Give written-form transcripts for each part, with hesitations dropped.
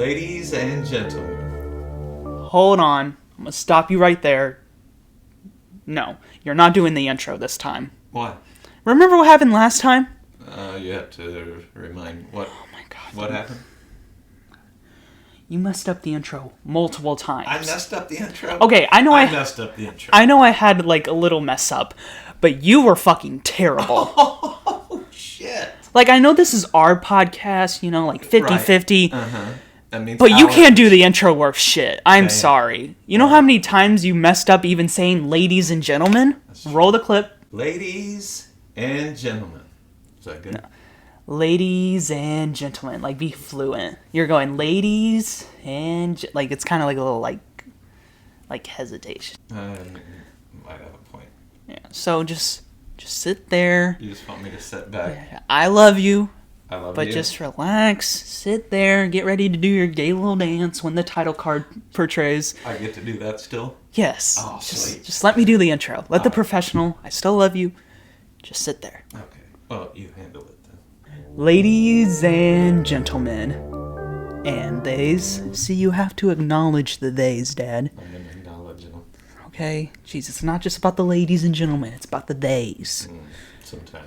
Ladies and gentlemen. Hold on. I'm going to stop you right there. No, you're not doing the intro this time. Why? Remember what happened last time? You have to remind what. Oh my god. What happened? You messed up the intro multiple times. I messed up the intro? Okay, I know I messed up the intro. I know I had like a little mess up, but you were fucking terrible. Oh, shit. Like, I know this is our podcast, you know, like 50-50. Uh-huh. That means But you can't do the intro worth shit. I'm sorry. You know how many times you messed up even saying ladies and gentlemen? Roll the clip. Ladies and gentlemen. Is that good? No. Ladies and gentlemen. Like, be fluent. You're going ladies and... Like, it's kind of like a little, like hesitation. Might have a point. Yeah. So, just sit there. You just want me to sit back? I love you. I love you. But just relax, sit there, get ready to do your gay little dance when the title card portrays. I get to do that still? Yes. Oh, sweet. Just let me do the intro. Let the professional, I still love you, just sit there. Okay. Well, you handle it then. Ladies and gentlemen, and theys. See, you have to acknowledge the theys, Dad. I'm going to acknowledge them. Okay? Jeez, it's not just about the ladies and gentlemen, it's about the theys. Sometimes.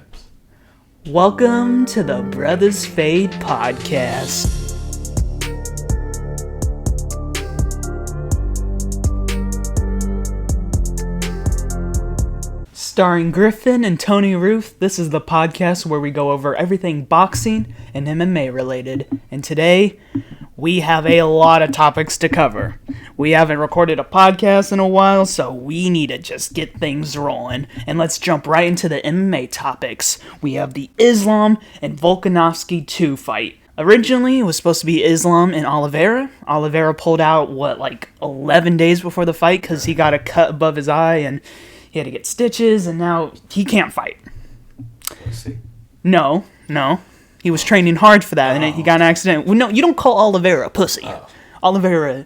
Welcome to the Brothers Fade podcast. Starring Griffin and Tony Roof, this is the podcast where we go over everything boxing and MMA related. And today, we have a lot of topics to cover. We haven't recorded a podcast in a while, so we need to just get things rolling. And let's jump right into the MMA topics. We have the Islam and Volkanovski 2 fight. Originally, it was supposed to be Islam and Oliveira. Oliveira pulled out, 11 days before the fight because he got a cut above his eye and he had to get stitches, and now he can't fight. Pussy. No. He was training hard for that, and he got an accident. Well, no, you don't call Oliveira a pussy. Oh. Oliveira,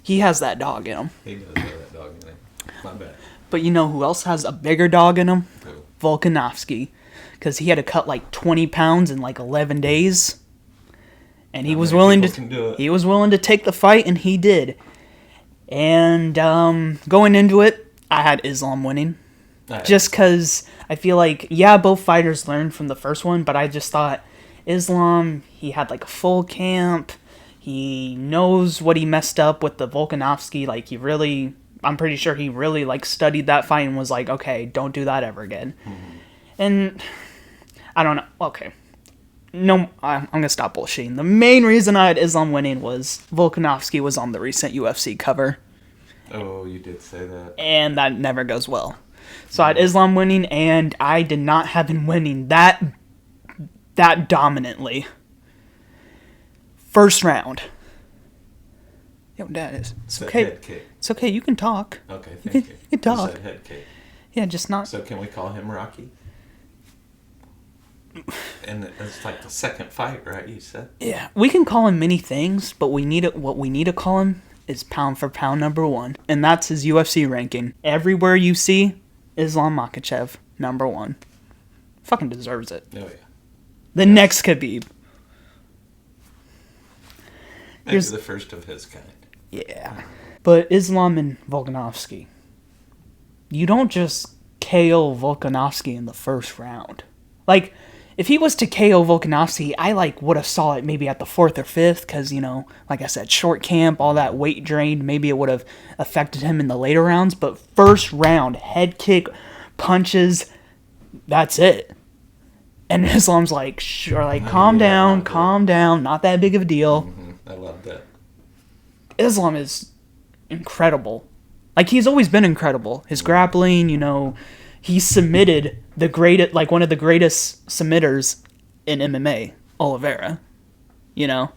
he has that dog in him. He does have that dog in him. My bad. But you know who else has a bigger dog in him? Who? Volkanovski. Because he had to cut 20 pounds in 11 days. And he was willing to take the fight, and he did. And going into it, I had Islam winning. Just because I feel like, both fighters learned from the first one, but I just thought Islam, he had a full camp. He knows what he messed up with the Volkanovski. I'm pretty sure he really studied that fight and was like, okay, don't do that ever again. Mm-hmm. And I don't know. Okay. No, I'm going to stop bullshitting. The main reason I had Islam winning was Volkanovski was on the recent UFC cover. Oh, you did say that. And that never goes well. So I had Islam winning, and I did not have him winning that dominantly. First round. Yo, Dad, it's okay. Head kick. It's okay, you can talk. Okay, thank you. You can talk. You said head kick. Yeah, just not... So can we call him Rocky? And it's the second fight, right, you said? Yeah, we can call him many things, but what we need to call him is pound for pound number 1. And that's his UFC ranking. Everywhere you see Islam Makhachev, number 1. Fucking deserves it. Oh, yeah. The next Khabib. Maybe the first of his kind. Yeah. But Islam and Volkanovski. You don't just KO Volkanovski in the first round. If he was to KO Volkanovski, I would have saw it maybe at the 4th or 5th because, like I said, short camp, all that weight drained, maybe it would have affected him in the later rounds. But first round, head kick, punches, that's it. And Islam's calm down, not that big of a deal. Mm-hmm. I love that. Islam is incredible. He's always been incredible. His grappling, he submitted one of the greatest submitters in MMA, Oliveira. Yeah.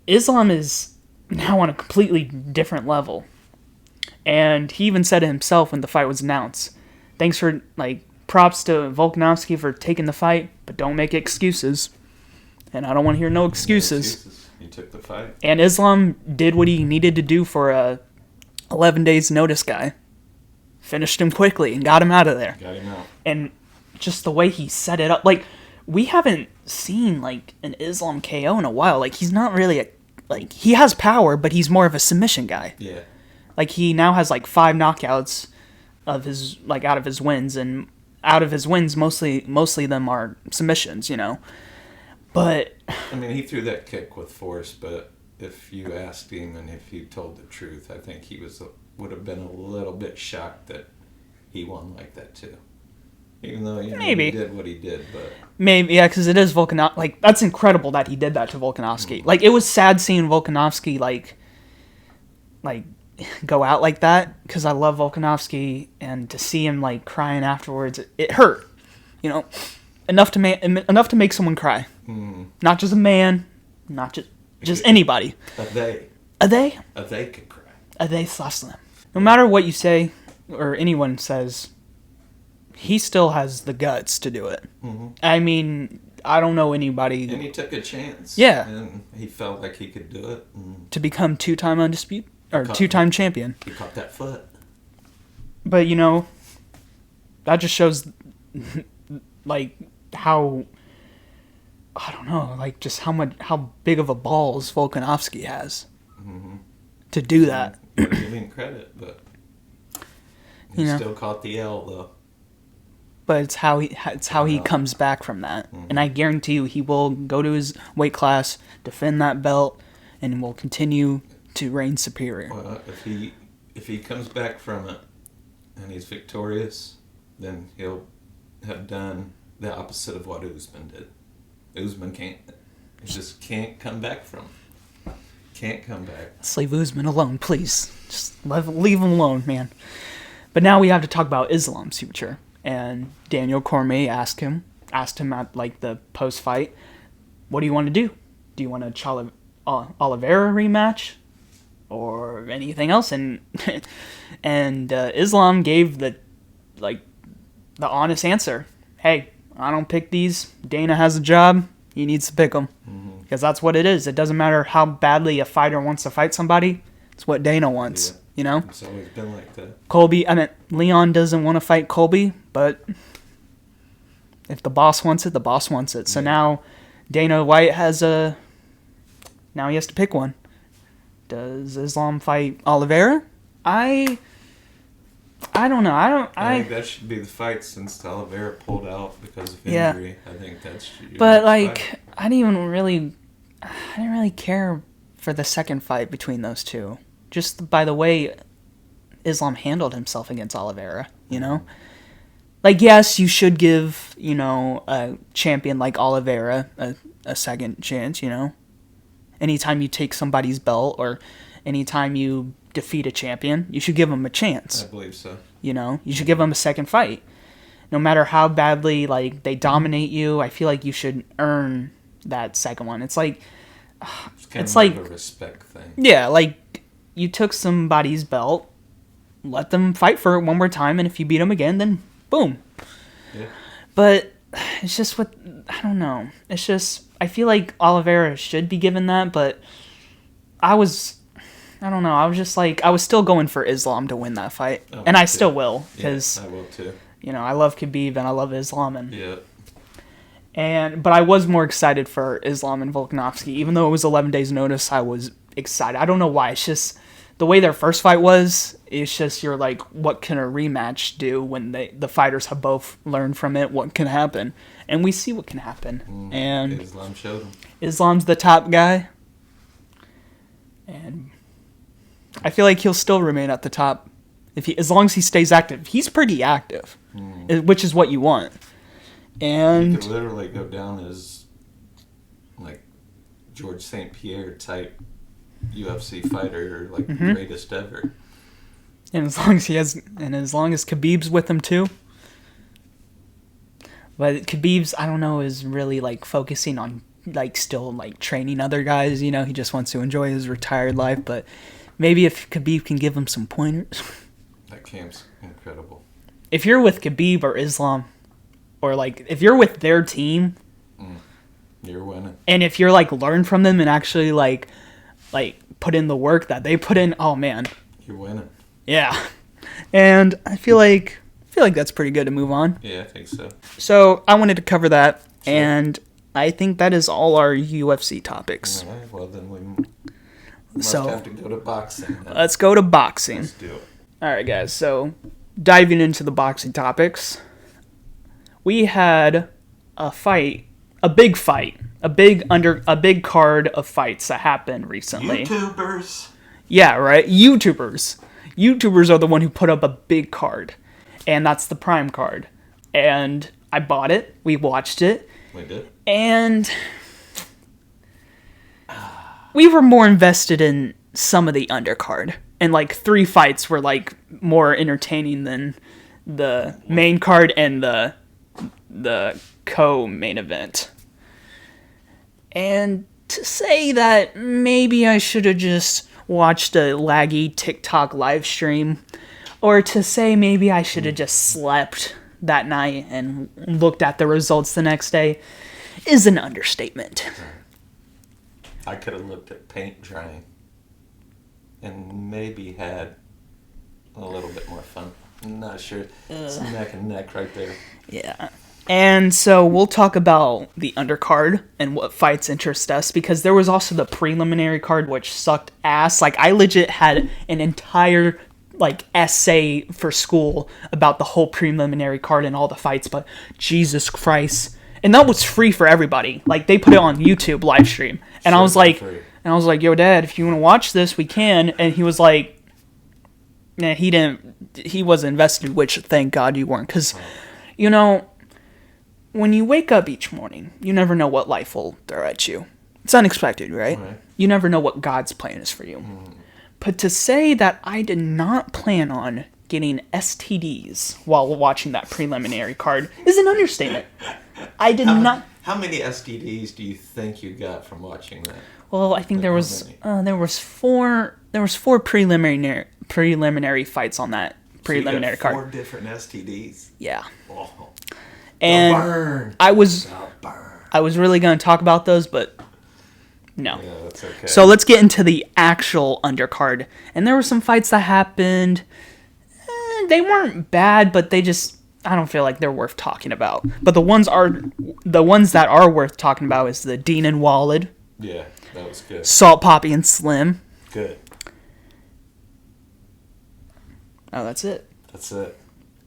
Islam is now on a completely different level. And he even said it himself when the fight was announced. Thanks for, props to Volkanovski for taking the fight, but don't make excuses. And I don't want to hear no excuses. You took the fight. And Islam did what he needed to do for a 11 days notice guy. Finished him quickly and got him out of there. Got him out. And just the way he set it up. We haven't seen like an Islam KO in a while. Like he's not really he has power, but he's more of a submission guy. Yeah. Like he now has like 5 knockouts of his out of his wins, and out of his wins mostly them are submissions, But I mean, he threw that kick with force, but if you asked him and if he told the truth, I think he would have been a little bit shocked that he won like that too. Even though maybe he did what he did, but maybe because it is Volkanovski. Like that's incredible that he did that to Volkanovski. Like it was sad seeing Volkanovski like go out like that because I love Volkanovski, and to see him like crying afterwards, it hurt. Enough to make someone cry. Not just a man, not just anybody. A they could cry. A they slash them. No matter what you say or anyone says, he still has the guts to do it. Mm-hmm. I mean, I don't know anybody. And he took a chance. Yeah. And he felt like he could do it. To become 2-time undisputed or 2-time champion. He caught that foot. But that just shows like how, I don't know, like just how big of a balls Volkanovski has to do that. Give him credit, but he still caught the L though. But it's how he comes back from that, and I guarantee you he will go to his weight class, defend that belt, and will continue to reign superior. Well, if he comes back from it and he's victorious, then he'll have done the opposite of what Usman did. Usman just can't come back from it. Can't come back. Let's leave Usman alone, please. Just leave him alone, man. But now we have to talk about Islam's future. And Daniel Cormier asked him at like the post-fight, what do you want to do? Do you want a Oliveira rematch or anything else? And Islam gave the honest answer. Hey, I don't pick these. Dana has a job. He needs to pick them. Because that's what it is. It doesn't matter how badly a fighter wants to fight somebody. It's what Dana wants. Yeah. It's always been like that. Leon doesn't want to fight Colby, but if the boss wants it, the boss wants it. So now Dana White now he has to pick one. Does Islam fight Oliveira? I don't know. I think that should be the fight since Oliveira pulled out because of injury. Yeah. I think that's. But fight. I didn't really care for the second fight between those two. Just by the way Islam handled himself against Oliveira, Like, yes, you should give, a champion like Oliveira a second chance, Anytime you take somebody's belt or anytime you defeat a champion, you should give them a chance. I believe so. You should give them a second fight. No matter how badly, they dominate you, I feel like you should earn that second one. It's like... It's like a respect thing. Yeah, you took somebody's belt, let them fight for it one more time, and if you beat them again, then boom. Yeah. But it's just I don't know. It's just, I feel like Oliveira should be given that, but I don't know. I was just I was still going for Islam to win that fight. Oh, and I still will, because, I will too. I love Khabib and I love Islam. Yeah. But I was more excited for Islam and Volkanovski. Even though it was 11 days notice, I was excited. I don't know why. It's just the way their first fight was. It's just you're like, what can a rematch do when the fighters have both learned from it? What can happen? And we see what can happen. And Islam showed him. Islam's the top guy. And I feel like he'll still remain at the top as long as he stays active. He's pretty active, which is what you want. And he could literally go down as George St. Pierre type UFC fighter, greatest ever. And as long as Khabib's with him too. But Khabib's, I don't know, is really focusing on still training other guys. He just wants to enjoy his retired life. But maybe if Khabib can give him some pointers. That camp's incredible. If you're with Khabib or Islam, or if you're with their team, you're winning. And if you're learn from them and actually put in the work that they put in, oh man, you're winning. Yeah, and I feel like that's pretty good to move on. Yeah, I think so. So I wanted to cover that, sure. And I think that is all our UFC topics. All right, well, then we must have to go to boxing. Then. Let's go to boxing. Let's do it. All right, guys. So, diving into the boxing topics, we had a big card of fights that happened recently. YouTubers. Yeah, right. YouTubers are the one who put up a big card, and that's the Prime card. And I bought it. We watched it. We did. And we were more invested in some of the undercard. And, like, 3 fights were, like, more entertaining than the main card and the co-main event. And to say that maybe I should have just watched a laggy TikTok live stream, or to say maybe I should have just slept that night and looked at the results the next day, is an understatement. I could have looked at paint drying and maybe had a little bit more fun. I'm not sure. It's neck and neck right there. Yeah. And so we'll talk about the undercard and what fights interest us, because there was also the preliminary card, which sucked ass. Like, I legit had an entire, like, essay for school about the whole preliminary card and all the fights, but Jesus Christ. And that was free for everybody. Like, they put it on YouTube live stream. And I was like, yo, Dad, if you want to watch this, we can. And he was like, nah, he wasn't invested, which thank God you weren't. Because, you know, when you wake up each morning, you never know what life will throw at you. It's unexpected, right? You never know what God's plan is for you. But to say that I did not plan on getting STDs while watching that preliminary card is an understatement. I did not. How many STDs do you think you got from watching that? Well, I think there was 4 preliminary fights on that preliminary card. 4 different STDs. Yeah. Oh. And I was really going to talk about those, but no. Yeah, that's okay. So let's get into the actual undercard. And there were some fights that happened. They weren't bad, but I don't feel like they're worth talking about. But the ones that are worth talking about is the Deen and Walid. Yeah, that was good. Salt, Papi, and Slim. Good. Oh, that's it. That's it.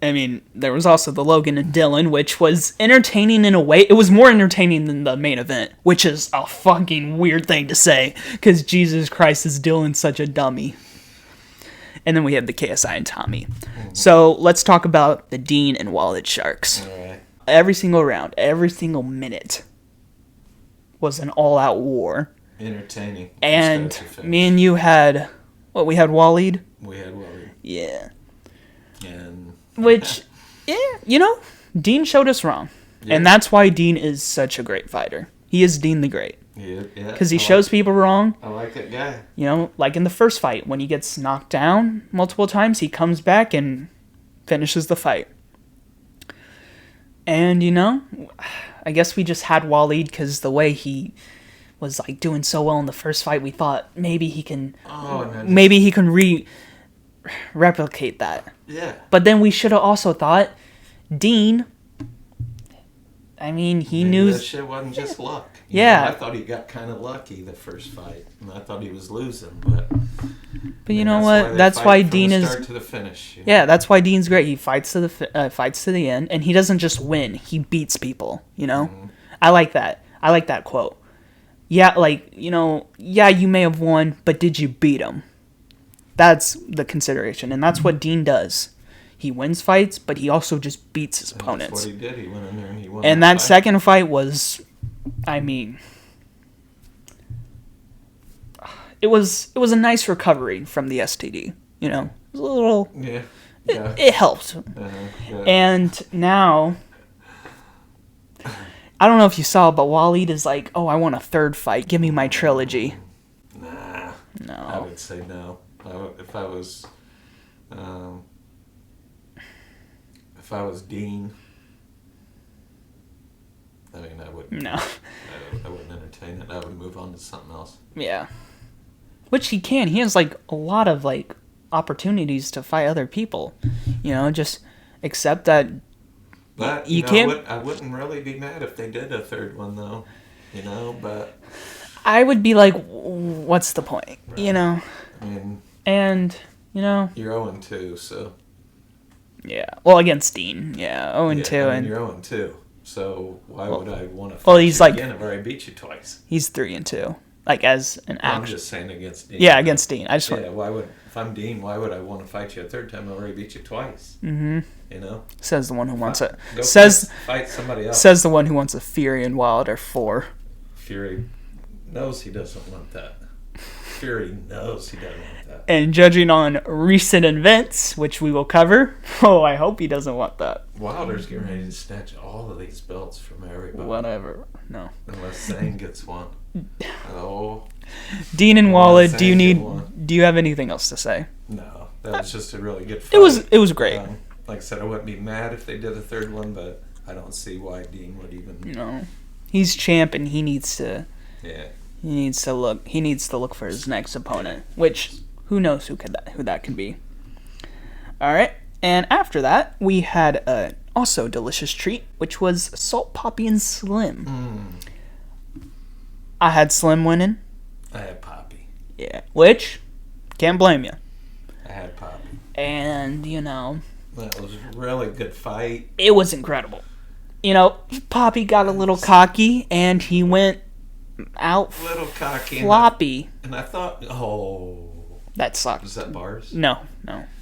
I mean, there was also the Logan and Dillon, which was entertaining in a way. It was more entertaining than the main event, which is a fucking weird thing to say, because Jesus Christ, is Dillon such a dummy. And then we had the KSI and Tommy. So let's talk about the Deen and Walid Sharks. All right. Every single round, every single minute was an all-out war. Entertaining. And me and you had, we had Walid? We had Walid. Yeah. And which, yeah, you know, Deen showed us wrong. Yeah. And that's why Deen is such a great fighter. He is Deen the Great. Yeah. Because he shows people wrong. I like that guy. You know, like in the first fight, when he gets knocked down multiple times, he comes back and finishes the fight. And, you know, I guess we just had Walid because the way he was, like, doing so well in the first fight, we thought maybe he can replicate that. Yeah. But then we should have also thought, Deen, I mean, he knew that shit wasn't just luck. You know, I thought he got kind of lucky the first fight, and I thought he was losing, but you know what? That's why Deen is start to the finish. You know? Yeah, that's why Deen's great. He fights to the end, and he doesn't just win; he beats people. You know, I like that. I like that quote. Yeah, like, you know, yeah, you may have won, but did you beat him? That's the consideration, and that's what Deen does. He wins fights, but he also just beats his opponents. That's what he did. He went in there and he won. And that second fight was, I mean, it was a nice recovery from the STD. You know, it was a little. Yeah. It helped. Yeah. And now, I don't know if you saw, but Walid is like, "Oh, I want a third fight. Give me my trilogy." Nah. No. I would say no. If I was Deen, I mean, I wouldn't. No. I wouldn't entertain it. I would move on to something else. Yeah. Which he can. He has, like, a lot of, like, opportunities to fight other people. You know, just accept that. But you can't. I wouldn't really be mad if they did a third one, though. you know, but I would be like, what's the point, right. you know? I mean, and, you know. You're 0-2, so. Yeah. Well, against Deen. Yeah, 0-2. Yeah, I mean, and you're 0-2. So why would I want to fight you again if I already beat you twice? He's 3-2. Like, as an I'm just saying against Deen. Yeah, against Deen. I just if I'm Deen, why would I want to fight you a third time? I already beat you twice. Mm-hmm. You know? Says the one who wants it. Fight somebody else. Says the one who wants a Fury and Wilder 4. Fury knows he doesn't want that. Fury knows he doesn't want that. And judging on recent events, which we will cover, I hope he doesn't want that. Wilder's getting ready to snatch all of these belts from everybody. Whatever. No. Unless Zane gets one. Oh. Deen and Walid, do you have anything else to say? No. That was just a really good fight. It was great. Like I said, I wouldn't be mad if they did a third one, but I don't see why Deen would even. No. He's champ and he needs to. Yeah. He needs to look for his next opponent, which who knows who that could be. All right, and after that we had a also delicious treat, which was Salt, Papi, and Slim. I had Slim winning. I had Papi. Yeah, which can't blame you. I had Papi. And that was a really good fight. It was incredible. Papi got a little cocky and he went out little cocky floppy. And I thought, that sucked. Was that bars? No,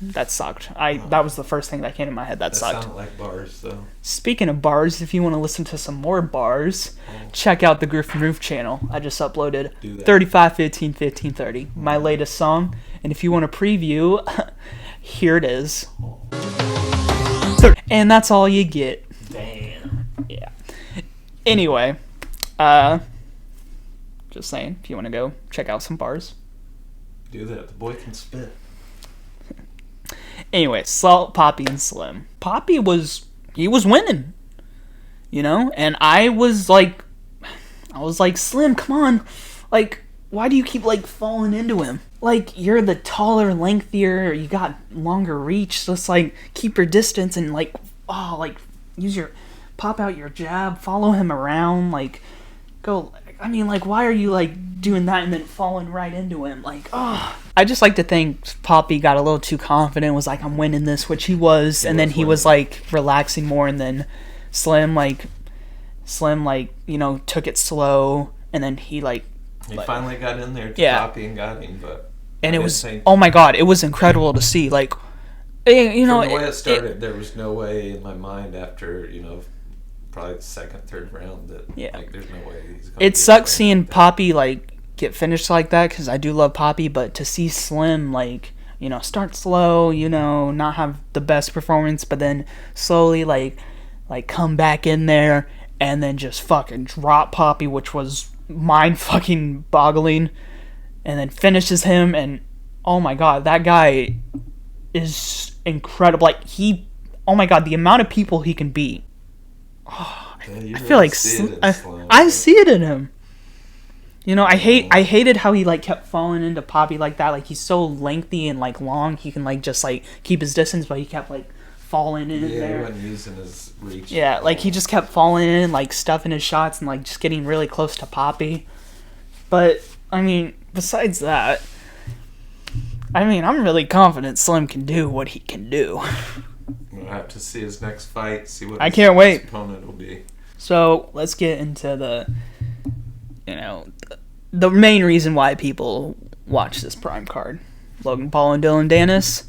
that sucked. That was the first thing that came to my head. That sucked. That sounded like bars, though. Speaking of bars, if you want to listen to some more bars, check out the Griffin Roof channel. I just uploaded 35, 15, 15, 30, my latest song. And if you want a preview, here it is. And that's all you get. Damn. Yeah. Anyway, just saying, if you want to go check out some bars. Do that. The boy can spit. Anyway, Salt, Papi, and Slim. Papi was winning. And I was like, Slim, come on. Like, why do you keep, falling into him? Like, you're the taller, lengthier, you got longer reach, so it's like, keep your distance and, pop out your jab, follow him around, go, why are you, doing that and then falling right into him? I just like to think Papi got a little too confident, was like, I'm winning this, which he was, and then he was, relaxing more, and then Slim, took it slow, and then he, He finally got in there to Papi and got him, but... And it was, oh my god, it was incredible to see, From the way it started, there was no way in my mind after, probably the second, third round that, there's no way he's going to... It sucks seeing Papi, get finished like that, because I do love Papi, but to see Slim, start slow, not have the best performance, but then slowly, come back in there, and then just fucking drop Papi, which was mind-fucking-boggling, and then finishes him, and oh my god, that guy is incredible. Oh my god, the amount of people he can beat. Oh, I feel like I see it in him. I hated how he kept falling into Papi like that. He's so lengthy and long. He can just keep his distance, but he kept falling in there. Yeah, he wasn't using his reach. Yeah, he just kept falling in, stuffing his shots and just getting really close to Papi. But besides that, I'm really confident Slim can do what he can do. We'll have to see his next fight, see what I can't wait. His opponent will be. So let's get into the main reason why people watch this prime card. Logan Paul and Dillon Danis.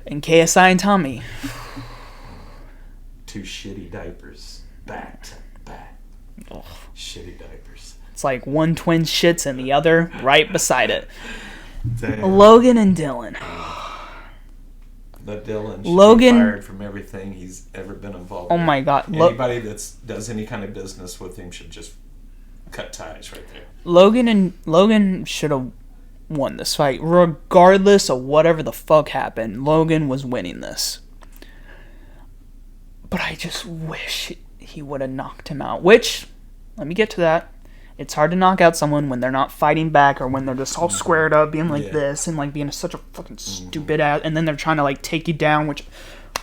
And KSI and Tommy. Two shitty diapers. Back to back. Ugh. Shitty diapers. It's like one twin shits and the other right beside it. Damn. Logan and Dillon. But Dillon should be fired from everything he's ever been involved in. Oh my god. Anybody that does any kind of business with him should just cut ties right there. Logan should have won this fight. Regardless of whatever the fuck happened, Logan was winning this. But I just wish he would have knocked him out. Which, let me get to that. It's hard to knock out someone when they're not fighting back or when they're just all squared up being this and being such a fucking stupid ass, and then they're trying to take you down, which,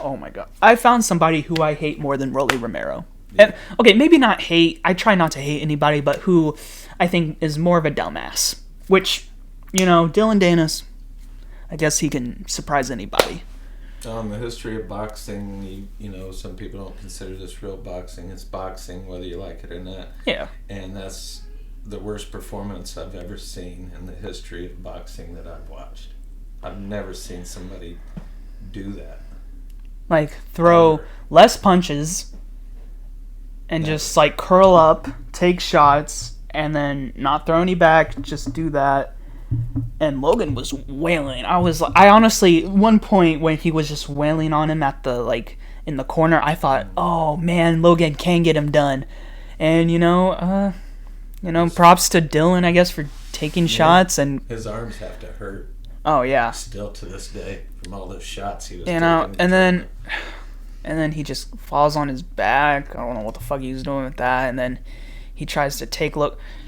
oh my god. I found somebody who I hate more than Rolly Romero. And, okay, maybe not hate. I try not to hate anybody, but who I think is more of a dumbass. Which, Dillon Danis, I guess he can surprise anybody. The history of boxing, some people don't consider this real boxing. It's boxing, whether you like it or not. Yeah. And that's the worst performance I've ever seen in the history of boxing that I've watched. I've never seen somebody do that. Like, throw less punches and just, curl up, take shots, and then not throw any back, just do that. And Logan was wailing. I honestly, one point when he was just wailing on him at the, in the corner, I thought, oh, man, Logan can get him done. And, props to Dillon, I guess, for taking shots. And his arms have to hurt. Oh, yeah. Still to this day, from all those shots he was taking. And then he just falls on his back. I don't know what the fuck he was doing with that. And then he tries to take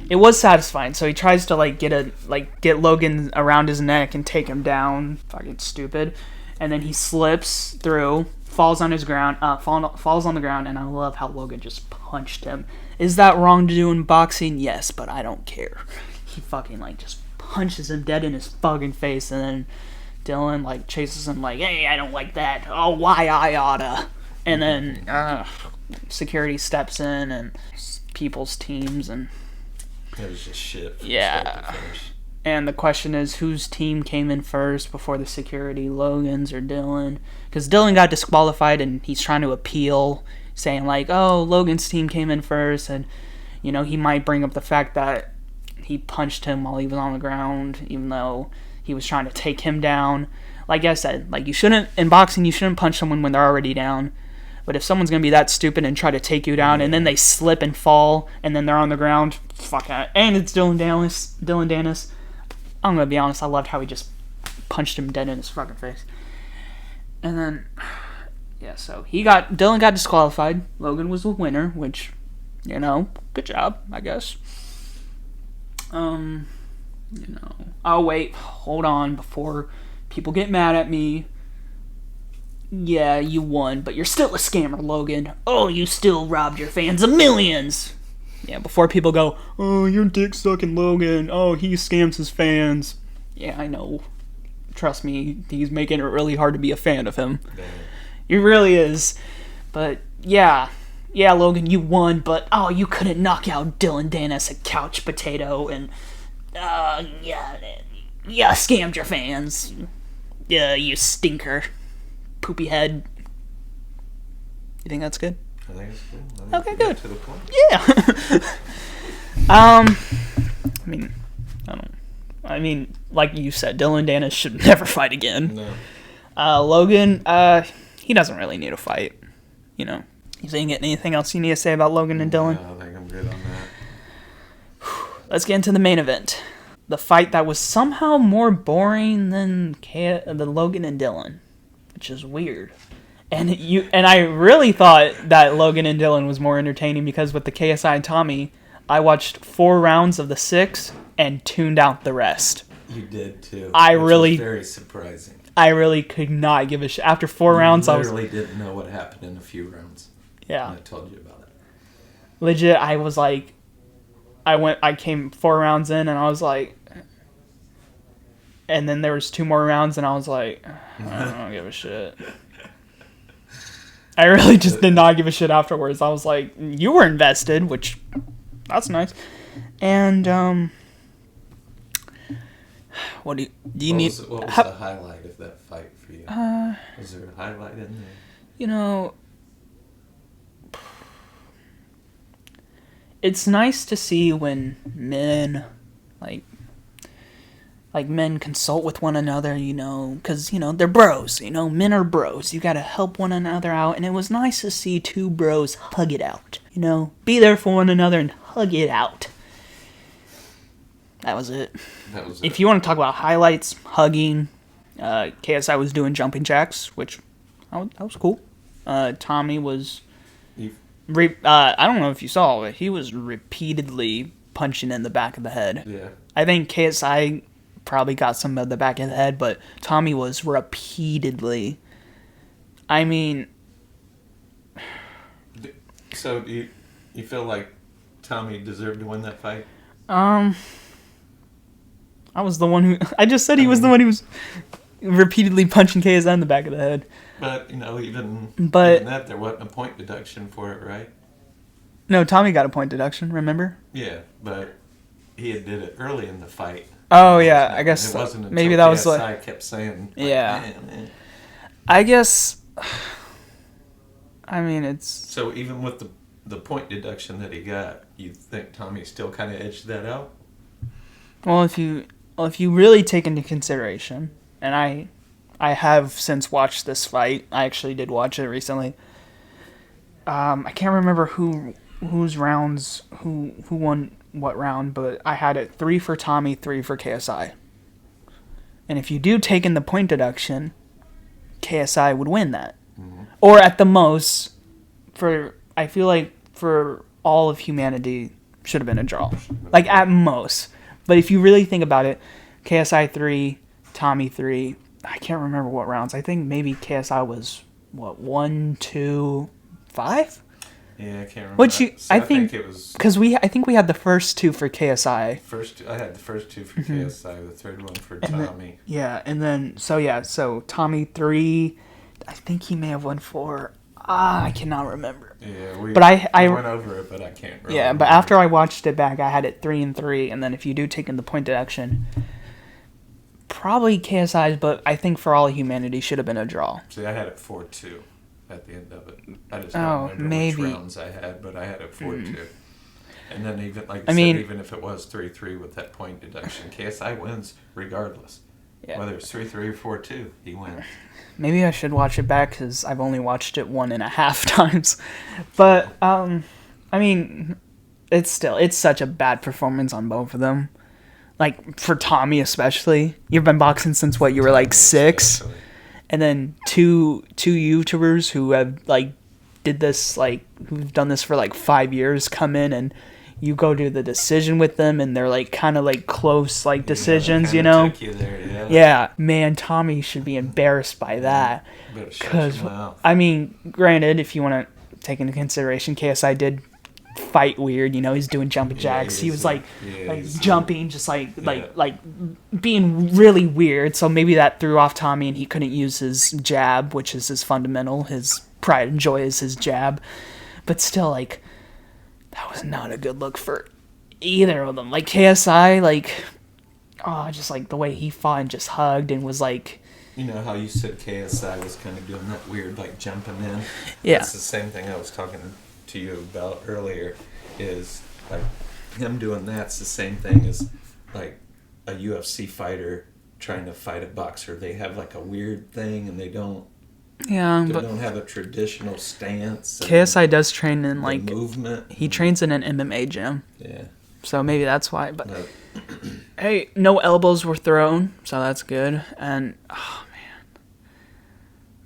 it was satisfying. So he tries to get Logan around his neck and take him down. Fucking stupid. And then he slips through, falls on the ground, and I love how Logan just punched him. Is that wrong to do in boxing? Yes, but I don't care. He fucking just punches him dead in his fucking face, and then Dillon chases him hey, I don't like that. Oh, why I oughta. And then security steps in and people's teams, and it was just shit. Yeah. And the question is, whose team came in first before the security, Logan's or Dillon? Because Dillon got disqualified, and he's trying to appeal, saying oh, Logan's team came in first, and he might bring up the fact that he punched him while he was on the ground, even though he was trying to take him down. Like I said, in boxing, you shouldn't punch someone when they're already down. But if someone's going to be that stupid and try to take you down, and then they slip and fall, and then they're on the ground, fuck that. And it's Dillon Danis. I'm going to be honest, I loved how he just punched him dead in his fucking face. And then, so Dillon got disqualified. Logan was the winner, which, good job, I guess. Oh, wait, hold on, before people get mad at me. Yeah, you won, but you're still a scammer, Logan. Oh, you still robbed your fans of millions. Yeah, before people go, oh, you're dick-sucking Logan. Oh, he scams his fans. Yeah, I know. Trust me, he's making it really hard to be a fan of him. Damn. He really is. But, yeah, Logan, you won, but, oh, you couldn't knock out Dillon Danis, a couch potato, and, scammed your fans. Yeah, you stinker. Poopy head. You think that's good? I think it's good. Okay, good. To the point. Yeah. I mean, like you said, Dillon Danis should never fight again. No. Logan, he doesn't really need a fight. You think anything else you need to say about Logan and Dillon? No, I think I'm good on that. Let's get into the main event. The fight that was somehow more boring than Logan and Dillon, which is weird. And I really thought that Logan and Dillon was more entertaining because with the KSI and Tommy, I watched 4 rounds of the 6 and tuned out the rest. You did too. Was very surprising. I really could not give a shit. After 4 rounds, I literally didn't know what happened in a few rounds. Yeah. And I told you about it. Legit, I was like, I came 4 rounds in and I was like, and then there was 2 more rounds and I was like, I don't give a shit. I really just did not give a shit afterwards. I was like, you were invested, which, that's nice. And, what do you need? What was the highlight of that fight for you? Was there a highlight in there? It's nice to see when men, like men consult with one another, because, they're bros, men are bros. You gotta help one another out, and it was nice to see 2 bros hug it out, be there for one another and hug it out. That was it. If you want to talk about highlights, hugging, KSI was doing jumping jacks, which, that was cool. Tommy was, I don't know if you saw, but he was repeatedly punching in the back of the head. Yeah. I think KSI probably got some of the back of the head, but Tommy was repeatedly. I mean, So do you feel like Tommy deserved to win that fight? I was the one who... I just said he was the one who was repeatedly punching KSI in the back of the head. But, even that, there wasn't a point deduction for it, right? No, Tommy got a point deduction, remember? Yeah, but he did it early in the fight. Oh, yeah, I guess it wasn't until maybe that was KSI like... kept saying, yeah. Man. I guess... I mean, it's... So even with the point deduction that he got, you think Tommy still kind of edged that out? Well, if you really take into consideration, and I have since watched this fight. I actually did watch it recently. I can't remember whose rounds, who won what round, but I had it 3 for Tommy, 3 for KSI. And if you do take in the point deduction, KSI would win that. Mm-hmm. Or at the most, I feel like for all of humanity, should have been a draw. Like at most. But if you really think about it, KSI 3, Tommy 3, I can't remember what rounds. I think maybe KSI was, 1, 2, 5? Yeah, I can't remember. I think it was... Because I think we had the first 2 for KSI. I had the first 2 for KSI, the third one for Tommy. And then, so Tommy 3, I think he may have won 4. I cannot remember. Yeah, we went over it, but I can't remember. Yeah, but after I watched it back, I had it 3 and 3, and then if you do take in the point deduction, probably KSI's, but I think for all of humanity should have been a draw. See, I had it 4-2 at the end of it. I just don't remember which rounds I had, but I had it 4-2. And then even if it was 3-3 with that point deduction, KSI wins regardless. Yeah. Whether it's 3-3 or 4-2, he wins. Maybe I should watch it back because I've only watched it 1.5 times. But, it's such a bad performance on both of them. Like, for Tommy especially. You've been boxing since, you were like 6? Especially. And then two YouTubers who have, did this, who've done this for, 5 years come in and you go do the decision with them and they're, kind of, close, decisions, Took you there, yeah, man, Tommy should be embarrassed by that. Because, granted, if you want to take into consideration, KSI did fight weird, he's doing jumping jacks. He was jumping, just being really weird. So maybe that threw off Tommy, and he couldn't use his jab, which is his fundamental. His pride and joy is his jab. But still, that was not a good look for either of them. KSI, just the way he fought and just hugged and was You know how you said KSI was kind of doing that weird, jumping in? Yeah. It's the same thing I was talking to you about earlier, is, him doing that's the same thing as, a UFC fighter trying to fight a boxer. They have, a weird thing, and they don't have a traditional stance. KSI does train in, movement. He trains in an MMA gym. Yeah. So maybe that's why, but... Hey, no elbows were thrown, so that's good. And, oh, man.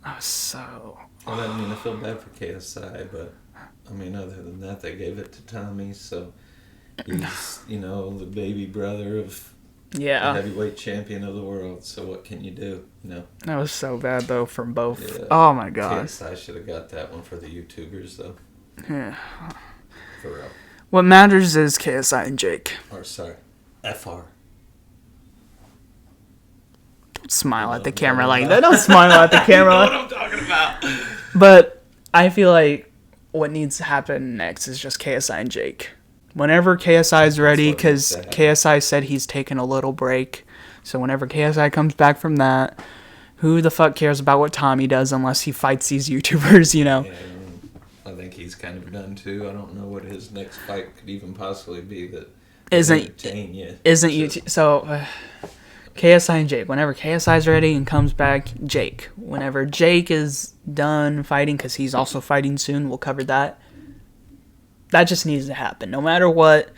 That was so... Well, I feel bad for KSI, but, other than that, they gave it to Tommy, so he's, the baby brother of the heavyweight champion of the world, so what can you do, That was so bad, though, from both. Yeah. Oh, my God. KSI should have got that one for the YouTubers, though. Yeah. For real. What matters is KSI and Jake. FR. Don't smile at the camera like that. Don't smile at the camera. You know what I'm talking about. But I feel like what needs to happen next is just KSI and Jake. Whenever KSI is ready, because KSI said he's taking a little break. So whenever KSI comes back from that, who the fuck cares about what Tommy does unless he fights these YouTubers, Yeah, I think he's kind of done too. I don't know what his next fight could even possibly be that isn't YouTube. So KSI and Jake. Whenever KSI's ready and comes back, Jake. Whenever Jake is done fighting, because he's also fighting soon, we'll cover that. That just needs to happen, no matter what.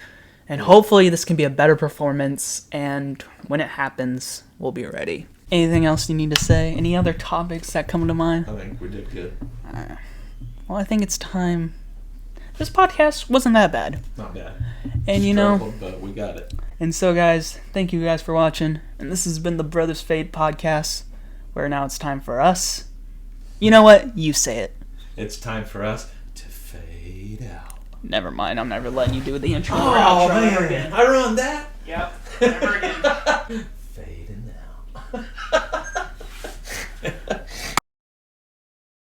And hopefully this can be a better performance. And when it happens, we'll be ready. Anything else you need to say? Any other topics that come to mind? I think we did good. Well, I think it's time. This podcast wasn't that bad. Not bad. And but we got it. And so, guys, thank you guys for watching. And this has been the Brothers Fade podcast, where now it's time for us. You know what? You say it. It's time for us to fade out. Never mind. I'm never letting you do the intro. Oh, man. I ruined that? Yep. Never again. Fading out.